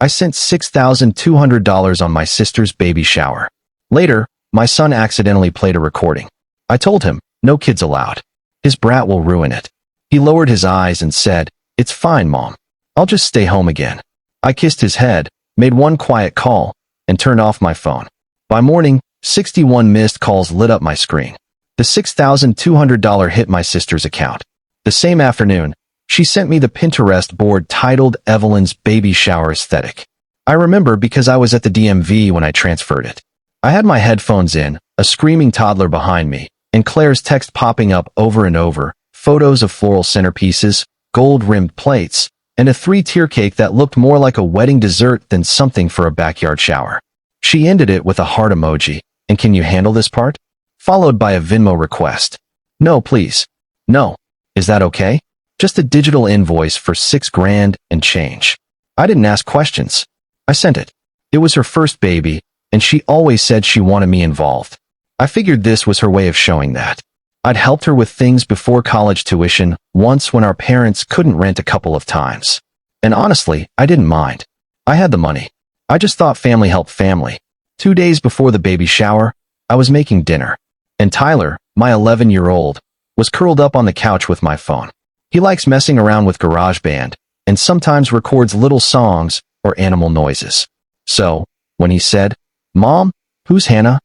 I sent $6,200 on my sister's baby shower. Later, my son accidentally played a recording. I told him, no kids allowed. His brat will ruin it. He lowered his eyes and said, "It's fine, Mom. I'll just stay home again." I kissed his head, made one quiet call, and turned off my phone. By morning, 61 missed calls lit up my screen. The $6,200 hit my sister's account. The same afternoon, she sent me the Pinterest board titled Evelyn's Baby Shower Aesthetic. I remember because I was at the DMV when I transferred it. I had my headphones in, a screaming toddler behind me, and Claire's text popping up over and over, photos of floral centerpieces, gold-rimmed plates, and a 3-tier cake that looked more like a wedding dessert than something for a backyard shower. She ended it with a heart emoji, and "Can you handle this part?" followed by a Venmo request. "No, please. No. Is that okay?" Just a digital invoice for $6,000 and change. I didn't ask questions. I sent it. It was her first baby, and she always said she wanted me involved. I figured this was her way of showing that. I'd helped her with things before college tuition once when our parents couldn't rent a couple of times. And honestly, I didn't mind. I had the money. I just thought family helped family. 2 days before the baby shower, I was making dinner. And Tyler, my 11-year-old, was curled up on the couch with my phone. He likes messing around with GarageBand and sometimes records little songs or animal noises. So, when he said, "Mom, who's Hannah?"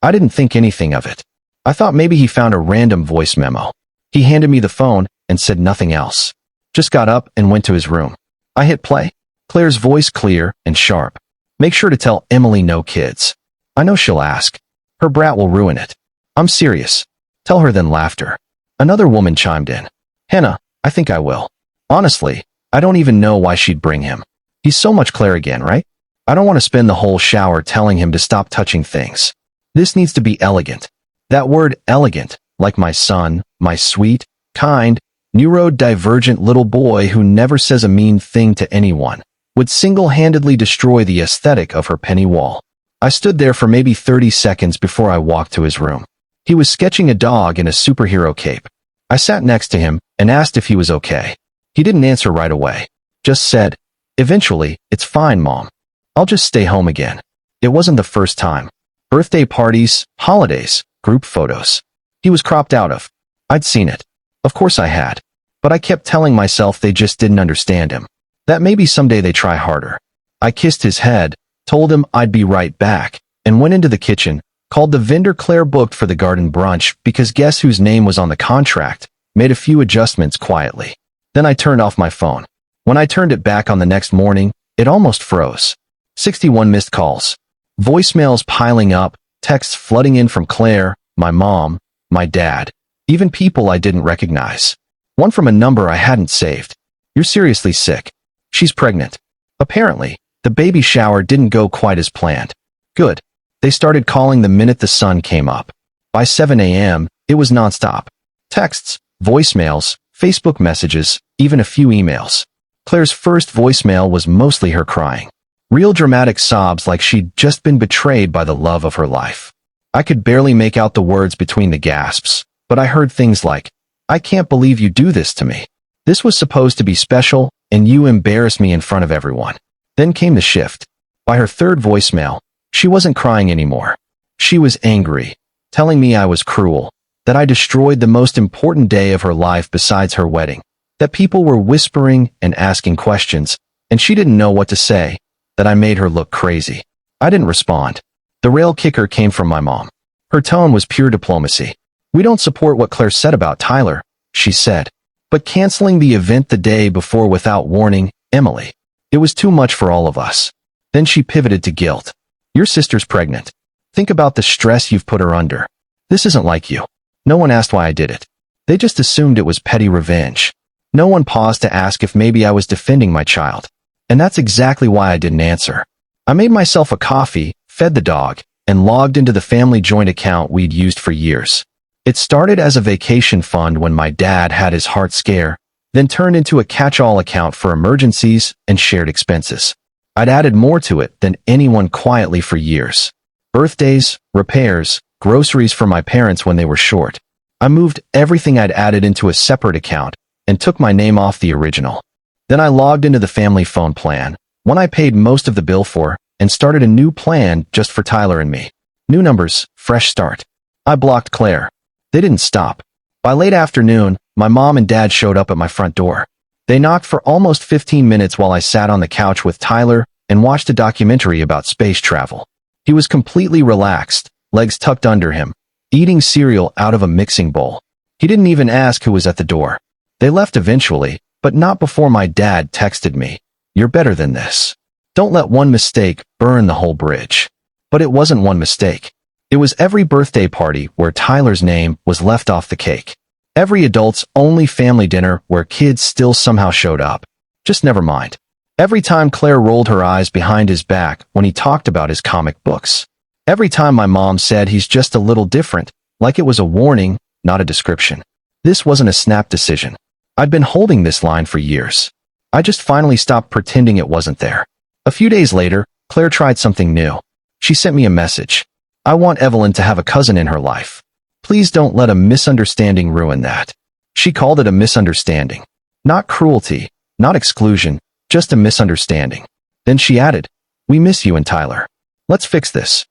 I didn't think anything of it. I thought maybe he found a random voice memo. He handed me the phone and said nothing else. Just got up and went to his room. I hit play. Claire's voice clear and sharp. "Make sure to tell Emily no kids. I know she'll ask. Her brat will ruin it." "I'm serious. Tell her," then laughter. Another woman chimed in. "Hannah, I think I will. Honestly, I don't even know why she'd bring him. He's so much Claire again, right? I don't want to spend the whole shower telling him to stop touching things. This needs to be elegant." That word elegant, like my son, my sweet, kind, neurodivergent little boy who never says a mean thing to anyone, would single-handedly destroy the aesthetic of her penny wall. I stood there for maybe 30 seconds before I walked to his room. He was sketching a dog in a superhero cape. I sat next to him and asked if he was okay. He didn't answer right away. Just said, eventually, "It's fine, Mom. I'll just stay home again." It wasn't the first time. Birthday parties, holidays, group photos. He was cropped out of. I'd seen it. Of course I had. But I kept telling myself they just didn't understand him. That maybe someday they try harder. I kissed his head, told him I'd be right back, and went into the kitchen, called the vendor Claire booked for the garden brunch because guess whose name was on the contract, made a few adjustments quietly. Then I turned off my phone. When I turned it back on the next morning, it almost froze. 61 missed calls. Voicemails piling up, texts flooding in from Claire, my mom, my dad, even people I didn't recognize. One from a number I hadn't saved. "You're seriously sick. She's pregnant." Apparently, the baby shower didn't go quite as planned. Good. They started calling the minute the sun came up. By 7 a.m., it was nonstop. Texts, voicemails, Facebook messages, even a few emails. Claire's first voicemail was mostly her crying. Real dramatic sobs like she'd just been betrayed by the love of her life. I could barely make out the words between the gasps, but I heard things like, "I can't believe you do this to me. This was supposed to be special, and you embarrass me in front of everyone." Then came the shift. By her third voicemail, she wasn't crying anymore. She was angry, telling me I was cruel, that I destroyed the most important day of her life besides her wedding, that people were whispering and asking questions, and she didn't know what to say, that I made her look crazy. I didn't respond. The rail kicker came from my mom. Her tone was pure diplomacy. "We don't support what Claire said about Tyler," she said. "But canceling the event the day before without warning, Emily. It was too much for all of us." Then she pivoted to guilt. "Your sister's pregnant. Think about the stress you've put her under. This isn't like you. No one asked why I did it. They just assumed it was petty revenge. No one paused to ask if maybe I was defending my child. And that's exactly why I didn't answer. I made myself a coffee, fed the dog, and logged into the family joint account we'd used for years. It started as a vacation fund when my dad had his heart scare, then turned into a catch-all account for emergencies and shared expenses. I'd added more to it than anyone quietly for years. Birthdays, repairs, groceries for my parents when they were short. I moved everything I'd added into a separate account and took my name off the original. Then I logged into the family phone plan, one I paid most of the bill for, and started a new plan just for Tyler and me. New numbers, fresh start. I blocked Claire. They didn't stop. By late afternoon, my mom and dad showed up at my front door. They knocked for almost 15 minutes while I sat on the couch with Tyler and watched a documentary about space travel. He was completely relaxed, legs tucked under him, eating cereal out of a mixing bowl. He didn't even ask who was at the door. They left eventually, but not before my dad texted me, "You're better than this. Don't let one mistake burn the whole bridge." But it wasn't one mistake. It was every birthday party where Tyler's name was left off the cake. Every adult's only family dinner where kids still somehow showed up. Just never mind. Every time Claire rolled her eyes behind his back when he talked about his comic books. Every time my mom said he's just a little different, like it was a warning, not a description. This wasn't a snap decision. I'd been holding this line for years. I just finally stopped pretending it wasn't there. A few days later, Claire tried something new. She sent me a message. "I want Evelyn to have a cousin in her life. Please don't let a misunderstanding ruin that." She called it a misunderstanding. Not cruelty, not exclusion, just a misunderstanding. Then she added, "We miss you and Tyler. Let's fix this."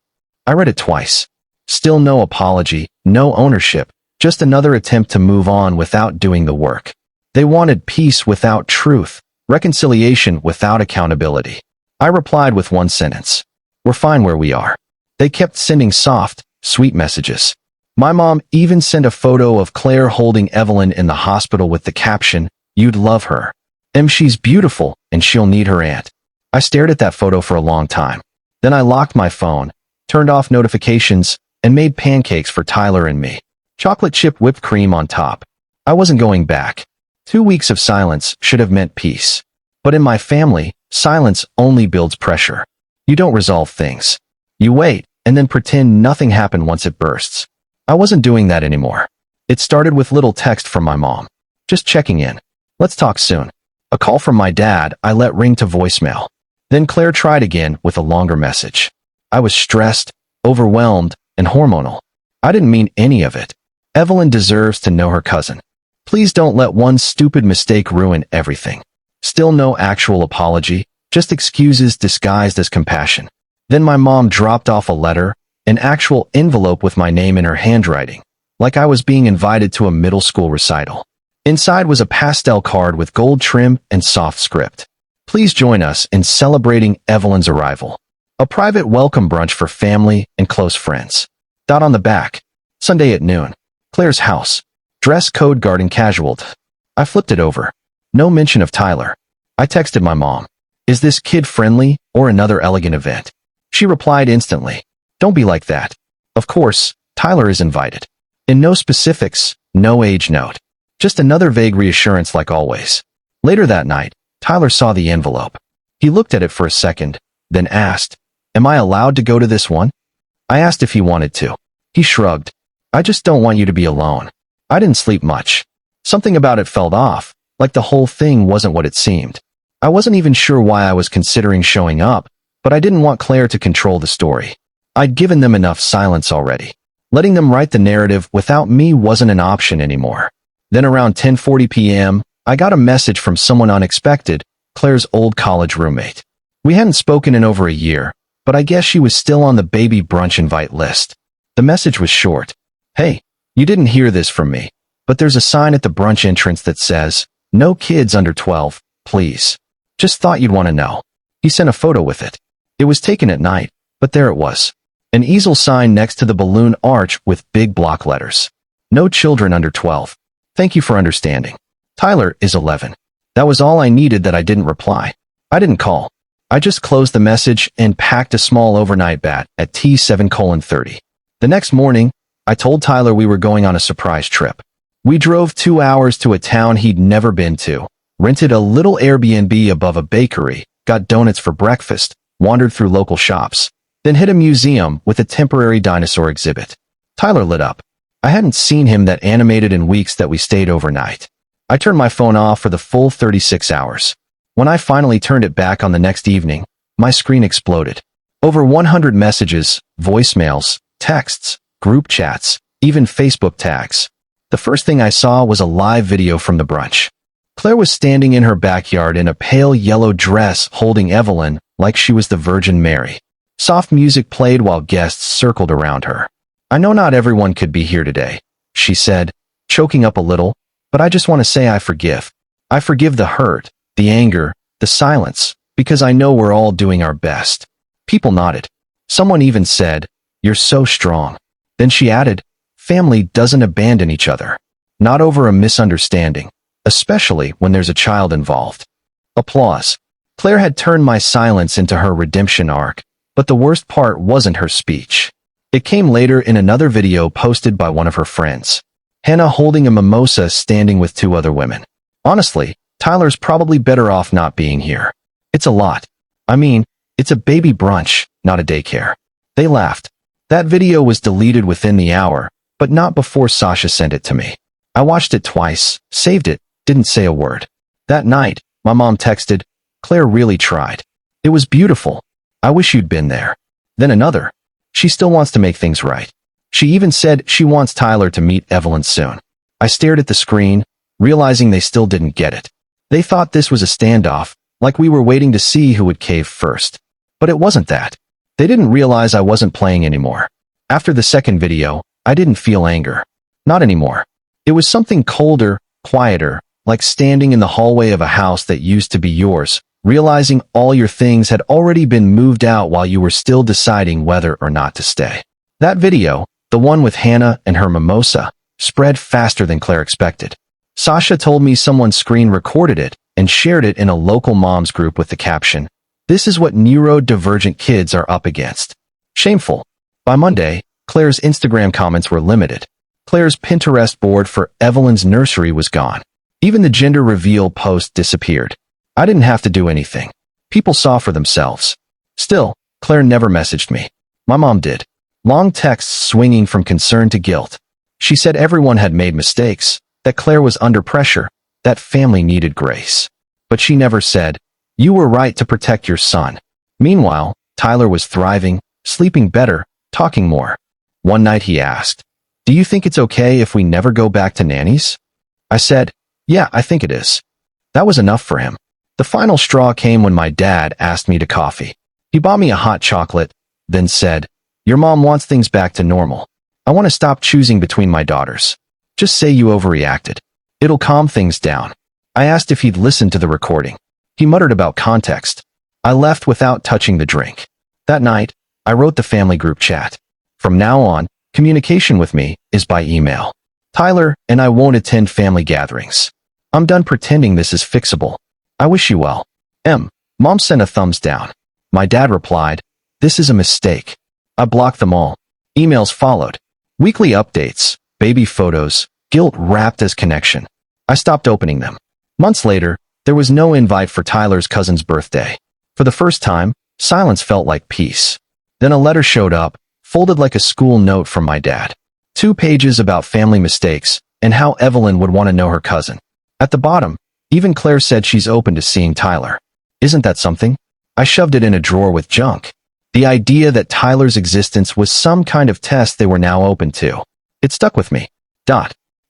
I read it twice. Still no apology, no ownership, just another attempt to move on without doing the work. They wanted peace without truth, reconciliation without accountability. I replied with one sentence. "We're fine where we are." They kept sending soft, sweet messages. My mom even sent a photo of Claire holding Evelyn in the hospital with the caption, "You'd love her. She's beautiful, and she'll need her aunt." I stared at that photo for a long time. Then I locked my phone, turned off notifications, and made pancakes for Tyler and me. Chocolate chip whipped cream on top. I wasn't going back. 2 weeks of silence should have meant peace. But in my family, silence only builds pressure. You don't resolve things. You wait, and then pretend nothing happened once it bursts. I wasn't doing that anymore. It started with little text from my mom. Just checking in. "Let's talk soon." A call from my dad I let ring to voicemail. Then Claire tried again with a longer message. I was stressed, overwhelmed, and hormonal. I didn't mean any of it. Evelyn deserves to know her cousin. Please don't let one stupid mistake ruin everything. Still no actual apology, just excuses disguised as compassion. Then my mom dropped off a letter, an actual envelope with my name in her handwriting, like I was being invited to a middle school recital. Inside was a pastel card with gold trim and soft script. "Please join us in celebrating Evelyn's arrival. A private welcome brunch for family and close friends." Dot on the back. "Sunday at noon. Claire's house. Dress code garden casual." I flipped it over. No mention of Tyler. I texted my mom. "Is this kid friendly or another elegant event?" She replied instantly. "Don't be like that. Of course, Tyler is invited." And no specifics, no age note. Just another vague reassurance like always. Later that night, Tyler saw the envelope. He looked at it for a second, then asked, "Am I allowed to go to this one?" I asked if he wanted to. He shrugged. "I just don't want you to be alone." I didn't sleep much. Something about it felt off, like the whole thing wasn't what it seemed. I wasn't even sure why I was considering showing up, but I didn't want Claire to control the story. I'd given them enough silence already. Letting them write the narrative without me wasn't an option anymore. Then around 10:40 p.m., I got a message from someone unexpected, Claire's old college roommate. We hadn't spoken in over a year, but I guess she was still on the baby brunch invite list. The message was short. "Hey, you didn't hear this from me, but there's a sign at the brunch entrance that says, 'No kids under 12, please.' Just thought you'd want to know." He sent a photo with it. It was taken at night, but there it was. An easel sign next to the balloon arch with big block letters. "No children under 12. Thank you for understanding. Tyler is 11. That was all I needed that I didn't reply. I didn't call. I just closed the message and packed a small overnight bat at T7:30. The next morning, I told Tyler we were going on a surprise trip. We drove 2 hours to a town he'd never been to, rented a little Airbnb above a bakery, got donuts for breakfast, wandered through local shops, then hit a museum with a temporary dinosaur exhibit. Tyler lit up. I hadn't seen him that animated in weeks that we stayed overnight. I turned my phone off for the full 36 hours. When I finally turned it back on the next evening, my screen exploded. Over 100 messages, voicemails, texts, group chats, even Facebook tags. The first thing I saw was a live video from the brunch. Claire was standing in her backyard in a pale yellow dress holding Evelyn like she was the Virgin Mary. Soft music played while guests circled around her. "I know not everyone could be here today," she said, choking up a little, "but I just want to say I forgive. I forgive the hurt, the anger, the silence, because I know we're all doing our best." People nodded. Someone even said, "You're so strong." Then she added, "Family doesn't abandon each other. Not over a misunderstanding, especially when there's a child involved." Applause. Claire had turned my silence into her redemption arc, but the worst part wasn't her speech. It came later in another video posted by one of her friends. Hannah holding a mimosa standing with two other women. "Honestly, Tyler's probably better off not being here. It's a lot. I mean, it's a baby brunch, not a daycare." They laughed. That video was deleted within the hour, but not before Sasha sent it to me. I watched it twice, saved it, didn't say a word. That night, my mom texted, "Claire really tried. It was beautiful. I wish you'd been there." Then another. "She still wants to make things right. She even said she wants Tyler to meet Evelyn soon." I stared at the screen, realizing they still didn't get it. They thought this was a standoff, like we were waiting to see who would cave first. But it wasn't that. They didn't realize I wasn't playing anymore. After the second video, I didn't feel anger. Not anymore. It was something colder, quieter, like standing in the hallway of a house that used to be yours, realizing all your things had already been moved out while you were still deciding whether or not to stay. That video, the one with Hannah and her mimosa, spread faster than Claire expected. Sasha told me someone screen recorded it and shared it in a local moms group with the caption, "This is what neurodivergent kids are up against." Shameful. By Monday, Claire's Instagram comments were limited. Claire's Pinterest board for Evelyn's nursery was gone. Even the gender reveal post disappeared. I didn't have to do anything. People saw for themselves. Still, Claire never messaged me. My mom did. Long texts swinging from concern to guilt. She said everyone had made mistakes, that Claire was under pressure, that family needed grace. But she never said, "You were right to protect your son." Meanwhile, Tyler was thriving, sleeping better, talking more. One night he asked, "Do you think it's okay if we never go back to nannies?" I said, "Yeah, I think it is." That was enough for him. The final straw came when my dad asked me to coffee. He bought me a hot chocolate, then said, "Your mom wants things back to normal. I want to stop choosing between my daughters. Just say you overreacted. It'll calm things down." I asked if he'd listened to the recording. He muttered about context. I left without touching the drink. That night, I wrote the family group chat. From now on, communication with me is by email. Tyler and I won't attend family gatherings. I'm done pretending this is fixable. I wish you well. Mom sent a thumbs down. My dad replied, "This is a mistake." I blocked them all. Emails followed. Weekly updates, baby photos, guilt wrapped as connection. I stopped opening them. Months later, there was no invite for Tyler's cousin's birthday. For the first time, silence felt like peace. Then a letter showed up, folded like a school note from my dad. 2 pages about family mistakes and how Evelyn would want to know her cousin. At the bottom, even Claire said she's open to seeing Tyler. Isn't that something? I shoved it in a drawer with junk. The idea that Tyler's existence was some kind of test they were now open to. It stuck with me.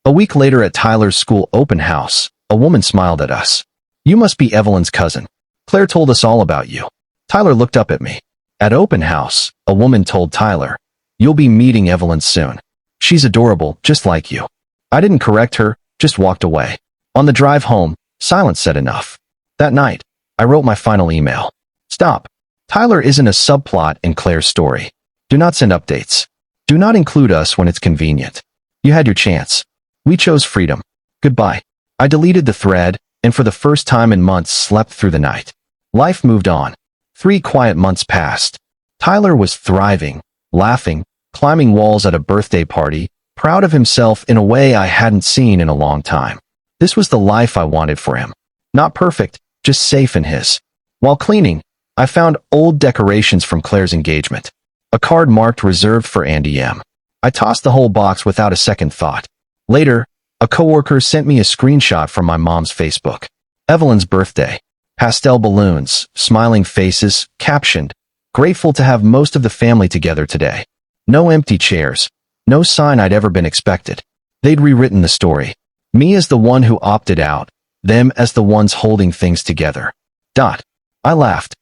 A week later at Tyler's school open house, a woman smiled at us. "You must be Evelyn's cousin. Claire told us all about you." Tyler looked up at me. At open house, a woman told Tyler, "You'll be meeting Evelyn soon. She's adorable, just like you." I didn't correct her, just walked away. On the drive home, silence said enough. That night, I wrote my final email. Stop. Tyler isn't a subplot in Claire's story. Do not send updates. Do not include us when it's convenient. You had your chance. We chose freedom. Goodbye. I deleted the thread, and for the first time in months slept through the night. Life moved on. 3 quiet months passed. Tyler was thriving, laughing, climbing walls at a birthday party, proud of himself in a way I hadn't seen in a long time. This was the life I wanted for him. Not perfect, just safe in his. While cleaning, I found old decorations from Claire's engagement. A card marked reserved for Andy M. I tossed the whole box without a second thought. Later, a coworker sent me a screenshot from my mom's Facebook. Evelyn's birthday. Pastel balloons, smiling faces, captioned, "Grateful to have most of the family together today." No empty chairs. No sign I'd ever been expected. They'd rewritten the story. Me as the one who opted out. them as the ones holding things together. Dot. I laughed.